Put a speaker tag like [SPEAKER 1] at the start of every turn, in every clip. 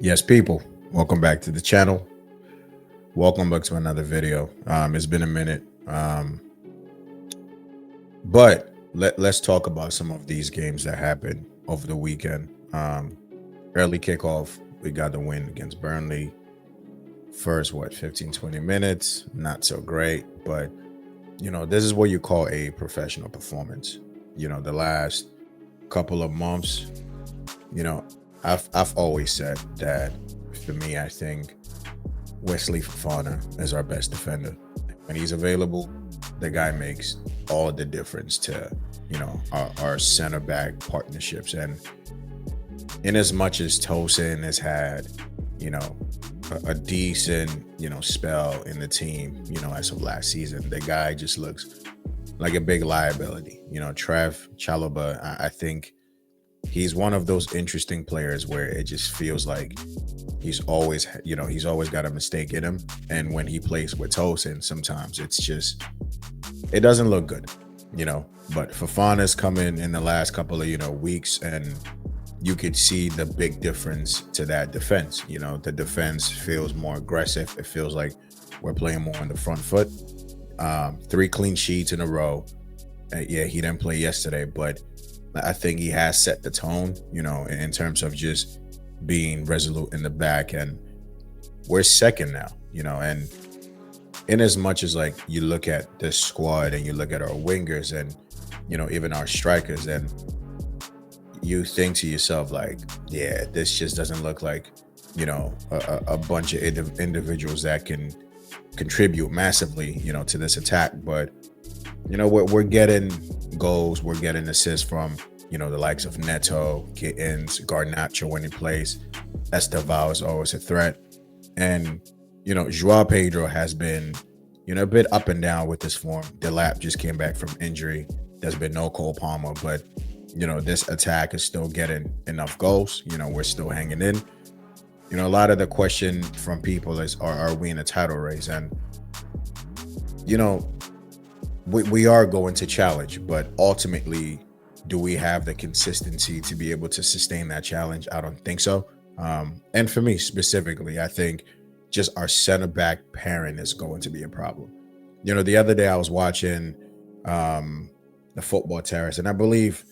[SPEAKER 1] Yes, people, welcome back to the channel. Welcome back to another video. It's been a minute, but let's talk about some of these games that happened over the weekend. Early kickoff, we got the win against Burnley. First, 15, 20 minutes, not so great, but this is what you call a professional performance. The last couple of months, you know, I've always said that for me, I think Wesley Fofana is our best defender. When he's available, the guy makes all the difference to, our center back partnerships. And in as much as Tosin has had, a decent, spell in the team, as of last season, the guy just looks like a big liability. Trev Chalobah, I think he's one of those interesting players where it just feels like he's always got a mistake in him. And when he plays with Tosin, sometimes it doesn't look good, But Fofana's come in the last couple of, weeks, and you could see the big difference to that defense. The defense feels more aggressive. It feels like we're playing more on the front foot. 3 clean sheets in a row. Yeah, he didn't play yesterday, but I think he has set the tone, in terms of just being resolute in the back. And we're second now, and in as much as like you look at this squad and you look at our wingers and, even our strikers, and you think to yourself like, yeah, this just doesn't look like, a bunch of individuals that can contribute massively, to this attack. But we're getting goals, we're getting assists from the likes of Neto, Gittins, Garnacho when he plays. Esteval is always a threat, and Joao Pedro has been a bit up and down with his form. Delap just came back from injury. There's been no Cole Palmer, but this attack is still getting enough goals. We're still hanging in. A lot of the question from people is, are we in a title race? And we are going to challenge, but ultimately, do we have the consistency to be able to sustain that challenge? I don't think so. And for me specifically, I think just our center back pairing is going to be a problem. The other day I was watching the Football Terrace, and I believe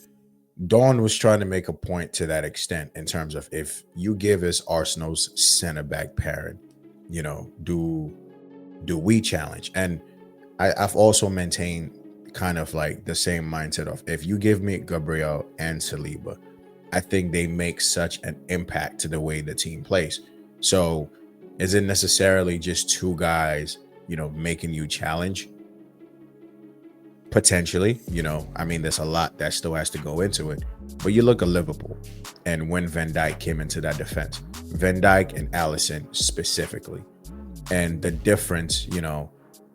[SPEAKER 1] Dawn was trying to make a point to that extent in terms of, if you give us Arsenal's center back pairing, do we challenge? And I've also maintained kind of like the same mindset of, if you give me Gabriel and Saliba, I think they make such an impact to the way the team plays. So is it necessarily just 2 guys, making you challenge? Potentially, I mean, there's a lot that still has to go into it. But you look at Liverpool, and when Van Dijk came into that defense, Van Dijk and Alisson specifically, and the difference,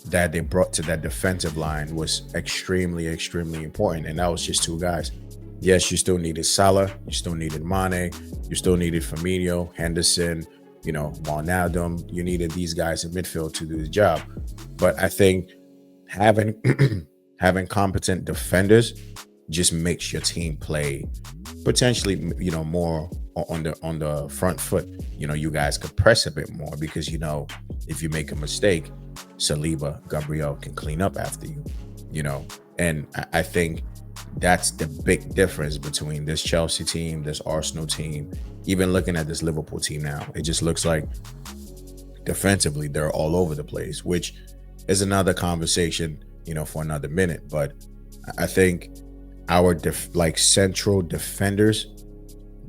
[SPEAKER 1] that they brought to that defensive line was extremely, extremely important. And that was just 2 guys. Yes, you still needed Salah, you still needed Mane, you still needed Firmino, Henderson, Wijnaldum. You needed these guys in midfield to do the job. But I think having having competent defenders just makes your team play potentially, more on the front foot. You guys could press a bit more, because if you make a mistake, Saliba, Gabriel can clean up after you, and I think that's the big difference between this Chelsea team, this Arsenal team, even looking at this Liverpool team now. It just looks like defensively they're all over the place, which is another conversation, for another minute. But I think our central defenders,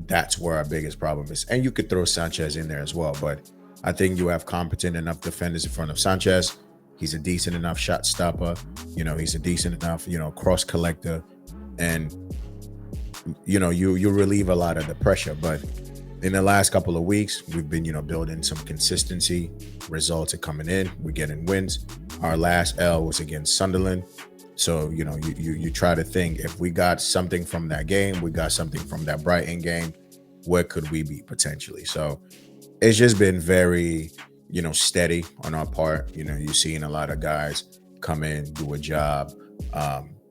[SPEAKER 1] that's where our biggest problem is. And you could throw Sanchez in there as well, but I think you have competent enough defenders in front of Sanchez. He's a decent enough shot stopper. He's a decent enough, cross collector. And, you relieve a lot of the pressure. But in the last couple of weeks, we've been, building some consistency. Results are coming in. We're getting wins. Our last L was against Sunderland. So, you try to think, if we got something from that game, we got something from that Brighton game, where could we be potentially? So it's just been very, steady on our part. You're seeing a lot of guys come in, do a job.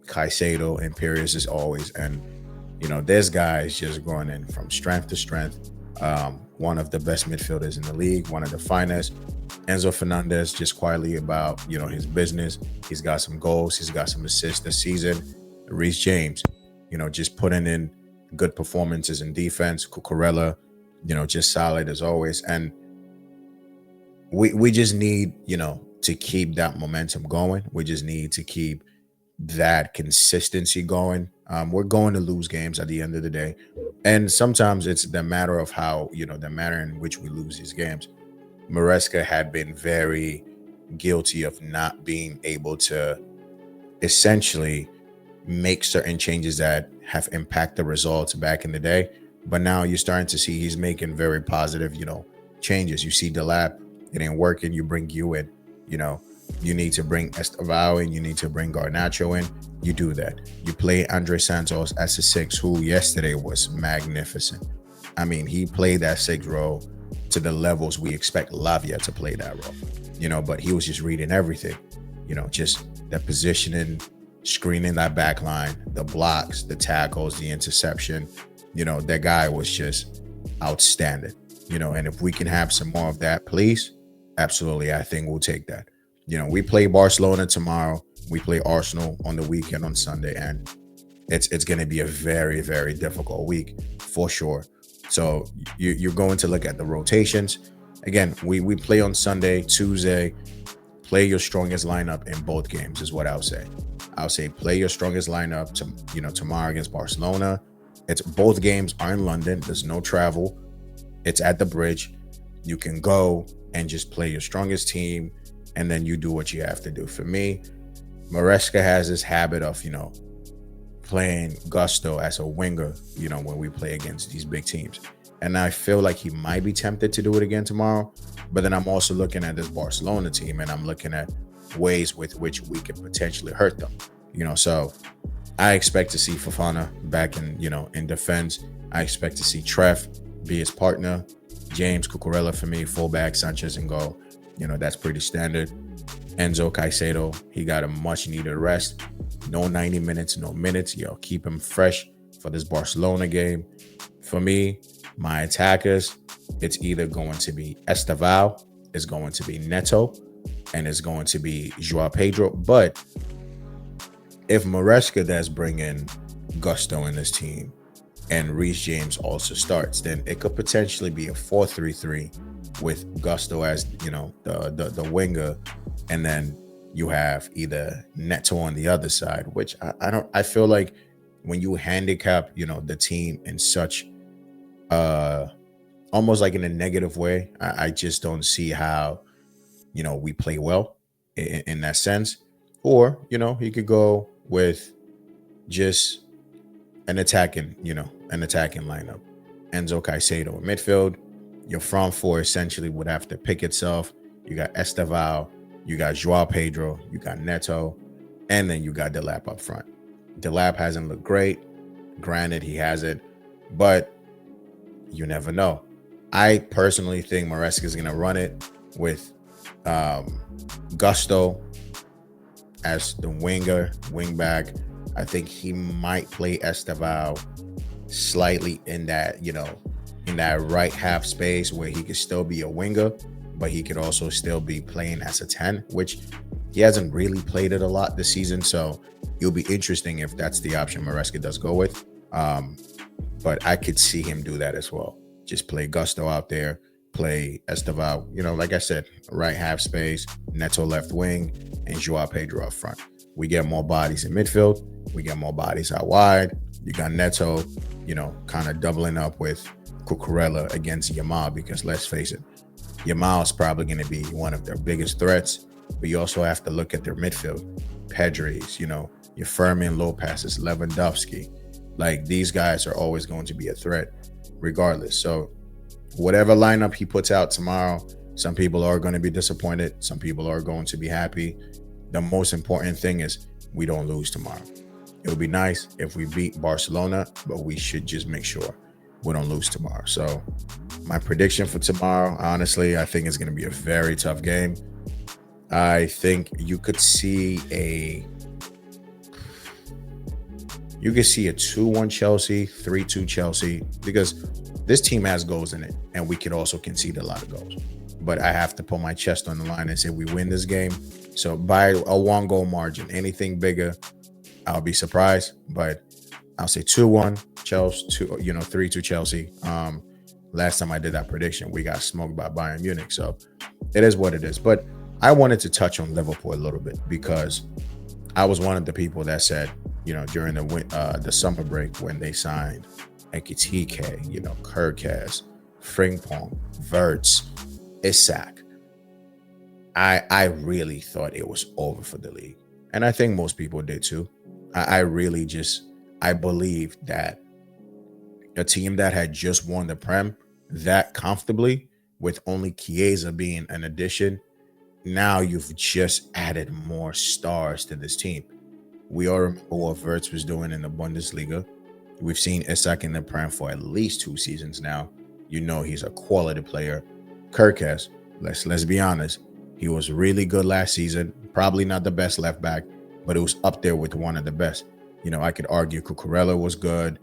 [SPEAKER 1] Caicedo, Imperious as always. And, there's guys just going in from strength to strength. one of the best midfielders in the league, one of the finest. Enzo Fernandez just quietly about, his business. He's got some goals. He's got some assists this season. Reece James, just putting in good performances in defense. Cucurella, just solid as always. And we just need, to keep that momentum going. We just need to keep that consistency going. We're going to lose games at the end of the day. And sometimes it's the matter of how, the manner in which we lose these games. Maresca had been very guilty of not being able to essentially make certain changes that have impacted the results back in the day. But now you're starting to see he's making very positive, changes. You see Delap, it ain't working. You bring you in, you need to bring Estevao in. You need to bring Garnacho in. You do that. You play Andre Santos as a 6, who yesterday was magnificent. I mean, he played that 6 role to the levels we expect Lavia to play that role, but he was just reading everything, just the positioning, screening that back line, the blocks, the tackles, the interception, that guy was just outstanding, and if we can have some more of that, please, absolutely, I think we'll take that. We play Barcelona tomorrow. We play Arsenal on the weekend on Sunday, and it's going to be a very, very difficult week for sure. So you're going to look at the rotations. Again, we play on Sunday, Tuesday. Play your strongest lineup in both games is what I'll say. I'll say play your strongest lineup tomorrow against Barcelona. It's both games are in London. There's no travel. It's at the Bridge. You can go and just play your strongest team, and then you do what you have to do. For me, Maresca has this habit of, playing Gusto as a winger, when we play against these big teams. And I feel like he might be tempted to do it again tomorrow. But then I'm also looking at this Barcelona team, and I'm looking at ways with which we can potentially hurt them. So I expect to see Fofana back in, in defense. I expect to see Treff be his partner. James, Cucurella for me, fullback, Sanchez in goal. That's pretty standard. Enzo Caicedo, he got a much needed rest. No 90 minutes, no minutes. Keep him fresh for this Barcelona game. For me, my attackers, it's either going to be Estevao, it's going to be Neto, and it's going to be Joao Pedro. But if Maresca does bring in Gusto in this team and Reece James also starts, then it could potentially be a 4-3-3 with Gusto as, the winger, and then you have either Neto on the other side, which I feel like when you handicap, the team in such almost like in a negative way, I just don't see how, we play well in that sense. Or, you could go with just an attacking lineup. Enzo Caicedo in midfield. Your front four essentially would have to pick itself. You got Estevao, you got Joao Pedro, you got Neto, and then you got Delap up front. Delap hasn't looked great. Granted, he hasn't, but you never know. I personally think Maresca is going to run it with Gusto as the wing back. I think he might play Estevao slightly in that, in that right half space where he could still be a winger, but he could also still be playing as a 10, which he hasn't really played it a lot this season. So it'll be interesting if that's the option Maresca does go with. But I could see him do that as well. Just play Gusto out there, play Estevao, like I said, right half space, Neto left wing, and Joao Pedro up front. We get more bodies in midfield. We get more bodies out wide. You got Neto, kind of doubling up with Cucurella against Yamal, because let's face it, Yamal is probably going to be one of their biggest threats. But you also have to look at their midfield. Pedri's, your Fermin Lopez's, Lewandowski. Like, these guys are always going to be a threat regardless. So whatever lineup he puts out tomorrow, some people are going to be disappointed. Some people are going to be happy. The most important thing is we don't lose tomorrow. It would be nice if we beat Barcelona, but we should just make sure we don't lose tomorrow. So my prediction for tomorrow, honestly, I think it's going to be a very tough game. I think you could see a 2-1 Chelsea, 3-2 Chelsea, because this team has goals in it, and we could also concede a lot of goals. But I have to put my chest on the line and say we win this game. So by a 1-goal margin, anything bigger, I'll be surprised. But I'll say 2-1 Chelsea, 3-2 Chelsea. Last time I did that prediction, we got smoked by Bayern Munich. So it is what it is. But I wanted to touch on Liverpool a little bit because I was one of the people that said, during the summer break when they signed Ekitike, Kirkaz, Frimpong, Wirtz, Isak, I really thought it was over for the league. And I think most people did too. I believe that a team that had just won the Prem that comfortably with only Chiesa being an addition, now you've just added more stars to this team. We all remember what Wirtz was doing in the Bundesliga. We've seen Isak in the Prem for at least 2 seasons now. He's a quality player. Kirkaz, let's be honest, he was really good last season. Probably not the best left back, but it was up there with one of the best. I could argue Cucurella was good.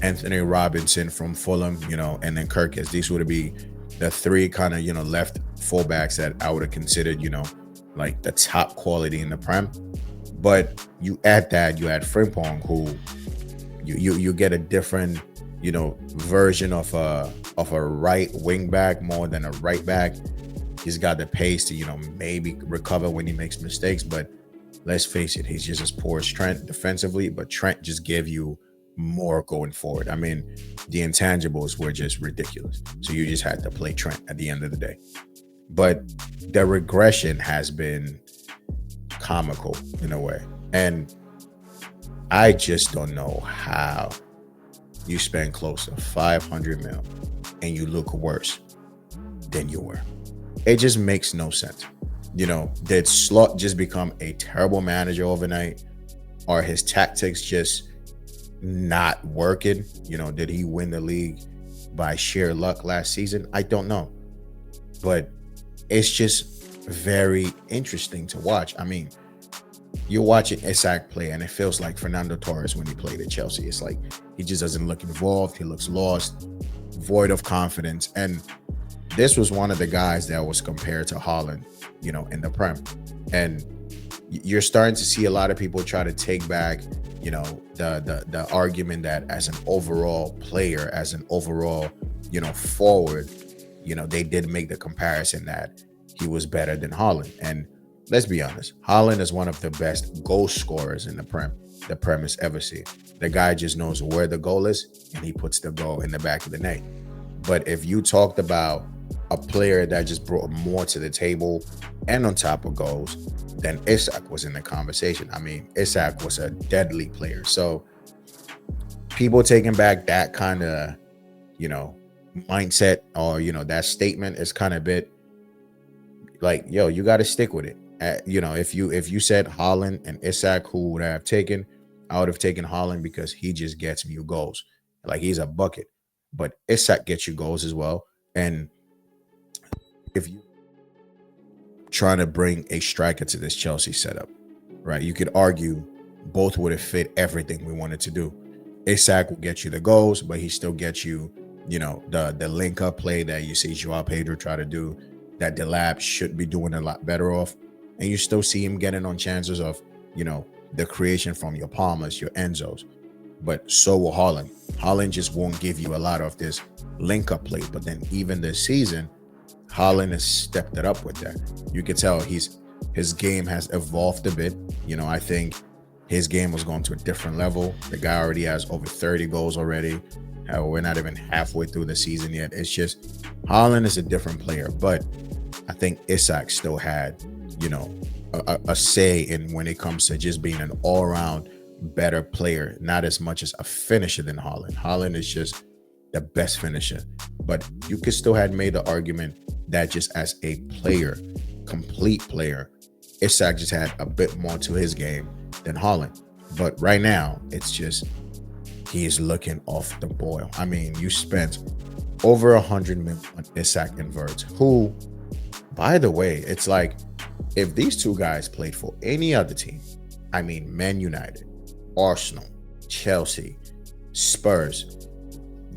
[SPEAKER 1] Anthony Robinson from Fulham, and then Kirkaz. These would be the 3 kind of, left fullbacks that I would have considered, like the top quality in the Prem. But you add Frimpong, who you get a different, version of a right wing back more than a right back. He's got the pace to, maybe recover when he makes mistakes. But let's face it, he's just as poor as Trent defensively, but Trent just gave you more going forward. I mean, the intangibles were just ridiculous. So you just had to play Trent at the end of the day. But the regression has been comical in a way. And I just don't know how you spend close to 500 mil and you look worse than you were. It just makes no sense. Did Slot just become a terrible manager overnight? Are his tactics just not working? Did he win the league by sheer luck last season? I don't know. But it's just very interesting to watch. I mean, you're watching Isak play and it feels like Fernando Torres when he played at Chelsea. It's like he just doesn't look involved. He looks lost, void of confidence. And this was one of the guys that was compared to Haaland, in the Prem. And you're starting to see a lot of people try to take back, the argument that as an overall player, as an overall, forward, they did make the comparison that he was better than Haaland. And let's be honest, Haaland is one of the best goal scorers in the Prem has ever seen. The guy just knows where the goal is and he puts the goal in the back of the net. But if you talked about a player that just brought more to the table and on top of goals, then Isak was in the conversation. I mean, Isak was a deadly player. So people taking back that kind of, mindset or, that statement is kind of a bit like, yo, you got to stick with it. If you said Haaland and Isak, who would I have taken? I would have taken Haaland because he just gets you goals. Like, he's a bucket. But Isak gets you goals as well. And if you trying to bring a striker to this Chelsea setup, right, you could argue both would have fit everything we wanted to do. Isak will get you the goals, but he still gets you, the link up play that you see Joao Pedro try to do, that Delap should be doing a lot better off. And you still see him getting on chances of, the creation from your Palmers, your Enzos. But so will Haaland. Haaland just won't give you a lot of this link up play. But then even this season, Haaland has stepped it up with that. You can tell his game has evolved a bit. I think his game was going to a different level. The guy already has over 30 goals already. We're not even halfway through the season yet. It's just Haaland is a different player. But I think Isak still had, a say in when it comes to just being an all-around better player, not as much as a finisher than Haaland. Haaland is just the best finisher. But you could still have made the argument that just as a player, complete player, Isak just had a bit more to his game than Haaland. But right now, it's just he is looking off the boil. I mean, you spent over 100 million on Isak and Wirtz, who, by the way, it's like if these two guys played for any other team, I mean, Man United, Arsenal, Chelsea, Spurs,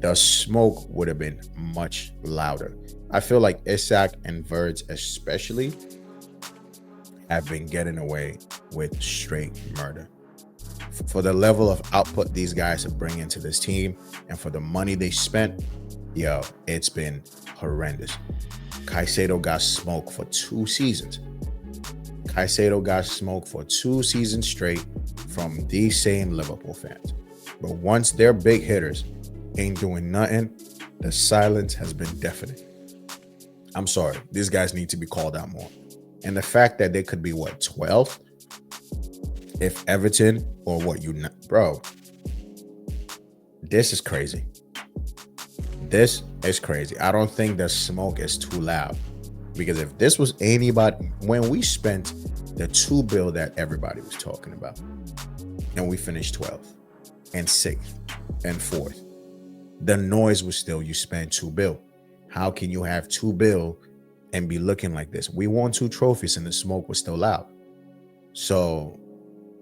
[SPEAKER 1] the smoke would have been much louder. I feel like Isak and Verts especially have been getting away with straight murder. For the level of output these guys have bring into this team and for the money they spent, yo, it's been horrendous. Caicedo got smoked for 2 seasons. Caicedo got smoked for 2 seasons straight from these same Liverpool fans. But once their big hitters ain't doing nothing, the silence has been deafening. I'm sorry, these guys need to be called out more. And the fact that they could be, 12th? If Everton or bro, this is crazy. This is crazy. I don't think the smoke is too loud. Because if this was anybody, when we spent the 2 bill that everybody was talking about, and we finished 12th and 6th and 4th, the noise was still, you spent 2 bill. How can you have 2 bill and be looking like this? We won 2 trophies and the smoke was still loud. So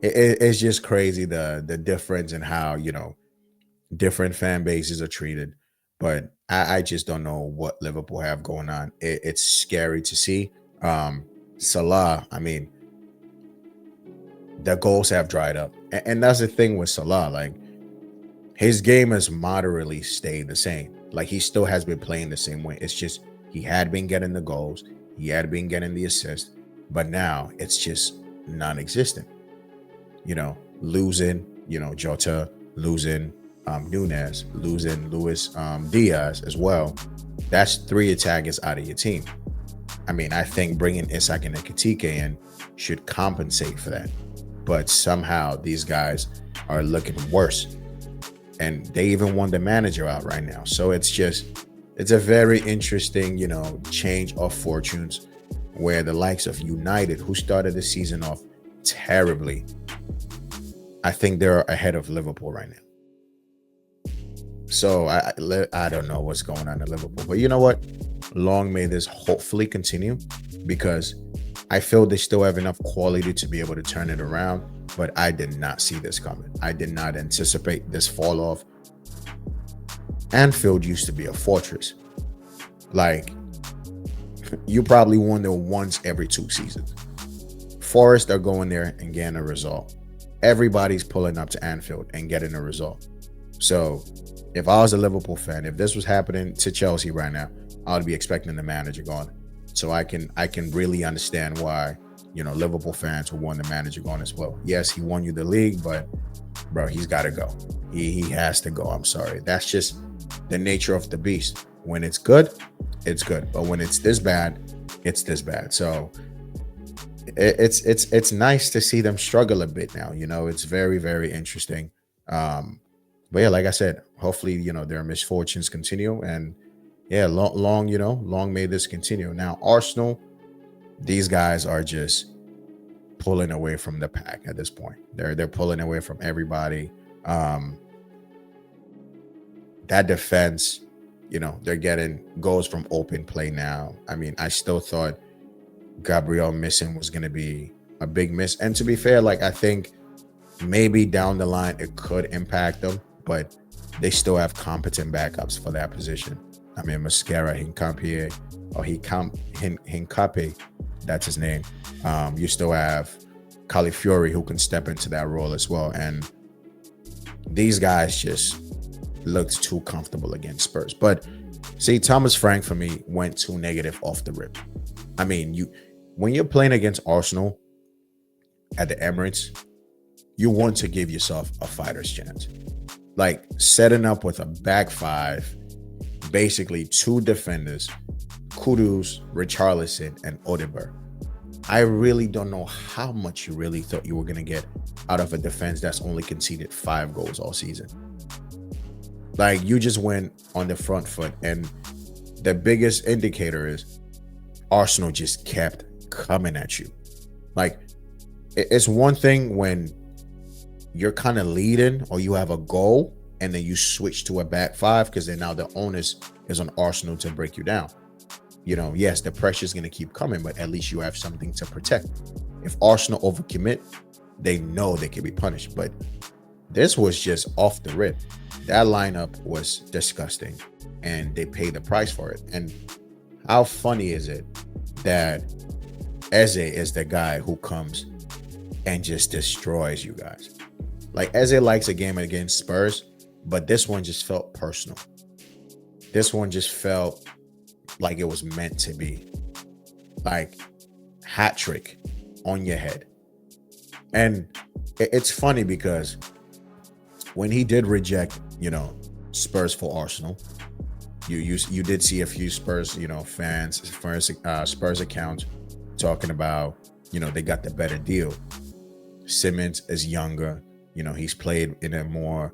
[SPEAKER 1] it's just crazy the difference in how, different fan bases are treated. But I just don't know what Liverpool have going on. It's scary to see. Salah, I mean, the goals have dried up. And that's the thing with Salah. Like, his game has moderately stayed the same. Like, he still has been playing the same way. It's just he had been getting the goals. He had been getting the assists. But now it's just non-existent. Losing, Jota, losing Nunez, losing Luis Diaz as well. That's 3 attackers out of your team. I mean, I think bringing Isak and Ekitike in should compensate for that. But somehow these guys are looking worse. And they even want the manager out right now. So it's a very interesting, change of fortunes where the likes of United, who started the season off terribly, I think they're ahead of Liverpool right now. So I don't know what's going on at Liverpool. But you know what? Long may this hopefully continue, because I feel they still have enough quality to be able to turn it around. But I did not see this coming. I did not anticipate this fall off. Anfield used to be a fortress. Like, you probably won there once every 2 seasons. Forest are going there and getting a result. Everybody's pulling up to Anfield and getting a result. So if I was a Liverpool fan, if this was happening to Chelsea right now, I would be expecting the manager gone. So I can really understand why, Liverpool fans would want the manager gone as well. Yes, he won you the league, but bro, he's got to go. He has to go. I'm sorry. That's just the nature of the beast. When it's good, it's good. But when it's this bad, it's this bad. So it's nice to see them struggle a bit now. It's very, very interesting. But yeah, like I said, hopefully, their misfortunes continue, and yeah, long may this continue. Now, Arsenal, these guys are just pulling away from the pack at this point. They're pulling away from everybody. That defense, they're getting goals from open play now. I mean, I still thought Gabriel missing was going to be a big miss. And to be fair, I think maybe down the line it could impact them, but they still have competent backups for that position. I mean, Mascara, Hincapié, or Hincapié, that's his name. You still have Calafiori, who can step into that role as well. And these guys just looked too comfortable against Spurs. But see, Thomas Frank for me went too negative off the rip. I mean, when you're playing against Arsenal at the Emirates, you want to give yourself a fighter's chance. Like, setting up with a back 5, basically 2 defenders, Kudus, Richarlison, and Odegaard. I really don't know how much you really thought you were going to get out of a defense that's only conceded 5 goals all season. Like, you just went on the front foot, and the biggest indicator is Arsenal just kept coming at you. Like, it's one thing when you're kind of leading or you have a goal and then you switch to a back 5, because then now the onus is on Arsenal to break you down. Yes, the pressure is going to keep coming, but at least you have something to protect. If Arsenal overcommit, they know they can be punished. But This was just off the rip. That lineup was disgusting, and they paid the price for it. And how funny is it that Eze is the guy who comes and just destroys you guys? Like, Eze likes a game against Spurs, but this one just felt personal. This one just felt like it was meant to be. Like, hat trick on your head. And it's funny because when he did reject, Spurs for Arsenal, you did see a few Spurs, fans, Spurs accounts talking about, they got the better deal. Simmons is younger, he's played in a more,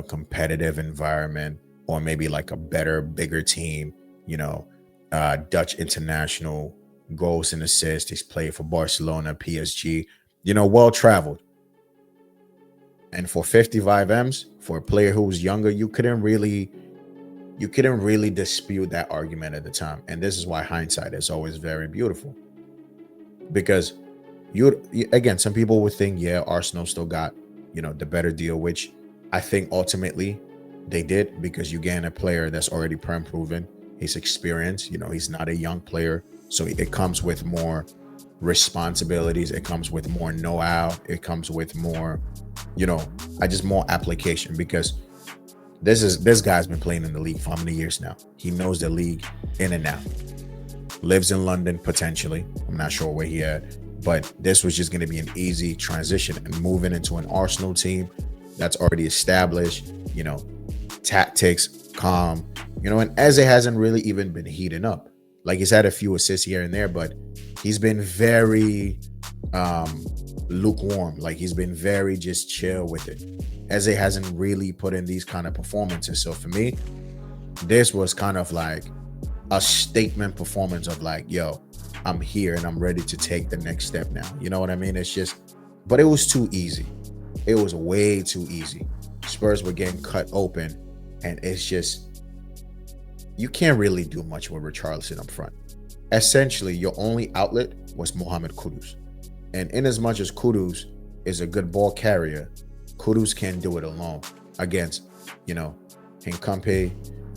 [SPEAKER 1] competitive environment, or maybe like a better, bigger team, Dutch international, goals and assists. He's played for Barcelona, PSG, well traveled. And for 55 M's, for a player who was younger, you couldn't really dispute that argument at the time. And this is why hindsight is always very beautiful. Because again, some people would think, yeah, Arsenal still got, the better deal, which I think ultimately they did, because you gain a player that's already proven. He's experienced, he's not a young player. So it comes with more responsibilities. It comes with more know-how. It comes with more, more application, because this guy's been playing in the league for how many years now? He knows the league in and out. Lives in London, potentially. I'm not sure where he at, but this was just going to be an easy transition, and moving into an Arsenal team that's already established, tactics, calm, and Eze hasn't really even been heating up. Like, he's had a few assists here and there, but he's been very lukewarm. Like, he's been very just chill with it. Eze hasn't really put in these kind of performances. So for me, this was kind of like a statement performance of like, yo, I'm here and I'm ready to take the next step now. You know what I mean? It's just, but it was too easy. It was way too easy. Spurs were getting cut open, and it's just, you can't really do much with Richarlison up front. Essentially, your only outlet was Mohamed Kudus. And in as much as Kudus is a good ball carrier, Kudus can't do it alone against, Hinkampe,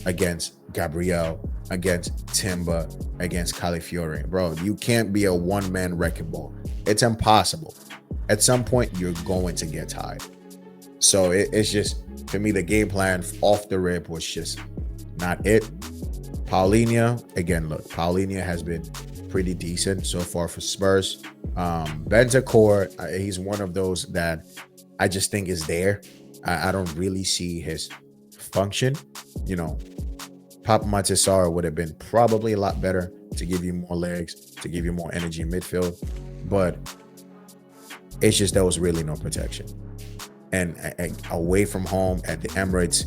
[SPEAKER 1] against Gabriel, against Timber, against Calafiore. Bro, you can't be a one-man wrecking ball. It's impossible. At some point, you're going to get tired. So it's just, for me, the game plan off the rip was just not it. Paulinho, again, look, Paulinho has been pretty decent so far for Spurs. Bentancur, he's one of those that I just think is there. I don't really see his function. Papa Matisara would have been probably a lot better to give you more legs, to give you more energy in midfield. But it's just there was really no protection. And away from home at the Emirates,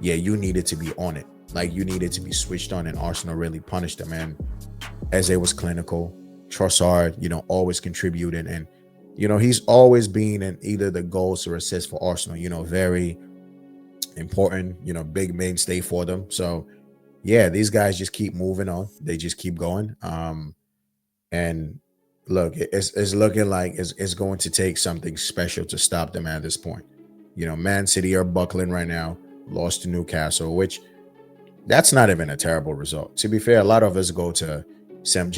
[SPEAKER 1] yeah, you needed to be on it. Like, you needed to be switched on, and Arsenal really punished them. And Eze was clinical. Trossard, always contributed. And, he's always been in either the goals or assists for Arsenal, very important, big mainstay for them. So, yeah, these guys just keep moving on. They just keep going. And look, it's looking like it's going to take something special to stop them at this point. Man City are buckling right now, lost to Newcastle, which that's not even a terrible result. To be fair, a lot of us go to St.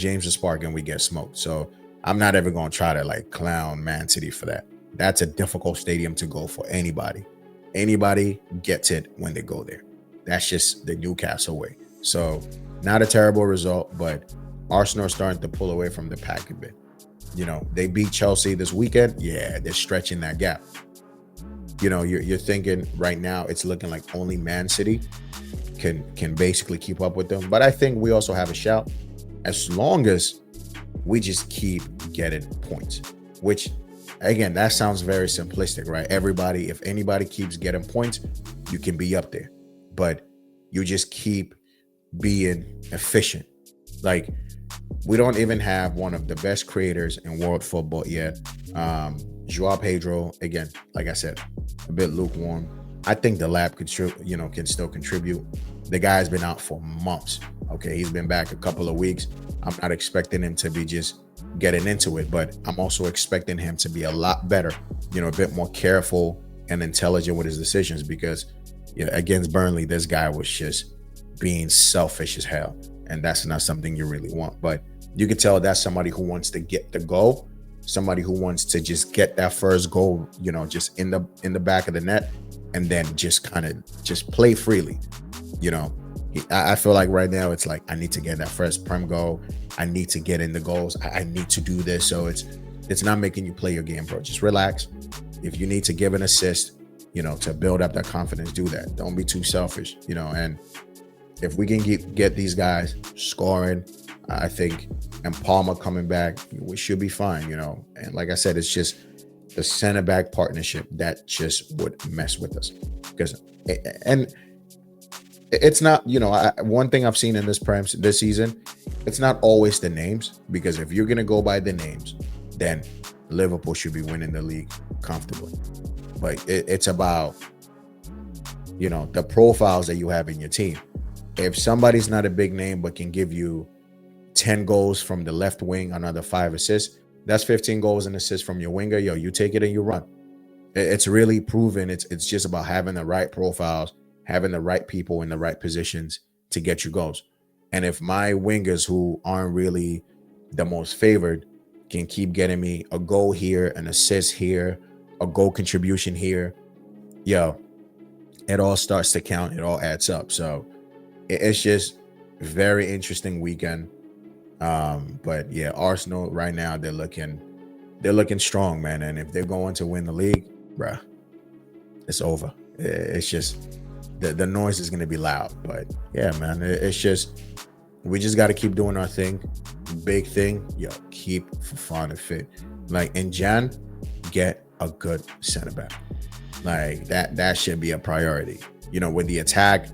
[SPEAKER 1] James's Park and we get smoked. So I'm not ever going to try to like clown Man City for that. That's a difficult stadium to go for anybody. Anybody gets it when they go there. That's just the Newcastle way. So not a terrible result, but Arsenal are starting to pull away from the pack a bit. They beat Chelsea this weekend. Yeah, they're stretching that gap. You're thinking right now it's looking like only Man City can basically keep up with them. But I think we also have a shout as long as we just keep getting points, which again, that sounds very simplistic, right? If anybody keeps getting points, you can be up there, but you just keep being efficient. Like, we don't even have one of the best creators in world football yet. Joao Pedro, again, like I said, a bit lukewarm. I think the lab can still contribute. The guy's been out for months. Okay, he's been back a couple of weeks. I'm not expecting him to be just getting into it, but I'm also expecting him to be a lot better, a bit more careful, and intelligent with his decisions, because yeah, against Burnley, this guy was just being selfish as hell, and that's not something you really want. But you can tell that's somebody who wants to get the goal, somebody who wants to just get that first goal, just in the back of the net, and then just kind of just play freely. I feel like right now it's like, I need to get that first Prem goal. I need to get in the goals. I need to do this. So it's not making you play your game, bro. Just relax. If you need to give an assist, to build up that confidence, do that. Don't be too selfish, and if we can get these guys scoring, I think, and Palmer coming back, we should be fine, And like I said, it's just the center back partnership that just would mess with us, because it's not, one thing I've seen in this season, it's not always the names, because if you're going to go by the names, then Liverpool should be winning the league comfortably. But it's about, the profiles that you have in your team. If somebody's not a big name but can give you 10 goals from the left wing, another 5 assists, that's 15 goals and assists from your winger. You take it and you run. It's really proven. It's just about having the right profiles, having the right people in the right positions to get you goals. And if my wingers, who aren't really the most favored, can keep getting me a goal here, an assist here, a goal contribution here, it all starts to count. It all adds up. So it's just very interesting weekend. But yeah, Arsenal right now, they're looking strong, man. And if they're going to win the league, bruh, it's over. It's just the noise is going to be loud. But yeah, man, it's just, we just got to keep doing our thing. Big thing, keep Fofana fit. Like in Jan, get a good center back. Like that should be a priority. With the attack,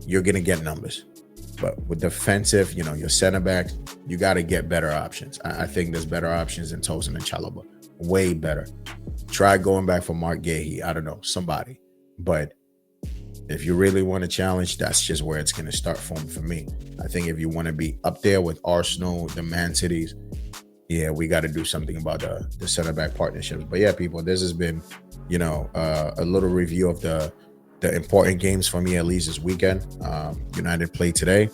[SPEAKER 1] you're going to get numbers. But with defensive, your center backs, you got to get better options. I think there's better options than Tosin and Chalobah. Way better. Try going back for Mark Gahey. I don't know, somebody. But if you really want to challenge, that's just where it's going to start from for me. I think if you want to be up there with Arsenal, the Man Cities, yeah, we got to do something about the center back partnerships. But yeah, people, this has been, a little review of the important games for me, at least this weekend. United played today.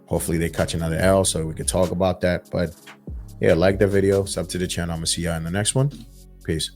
[SPEAKER 1] Hopefully they catch another L so we can talk about that. But yeah, like the video, sub to the channel. I'm gonna see y'all in the next one. Peace.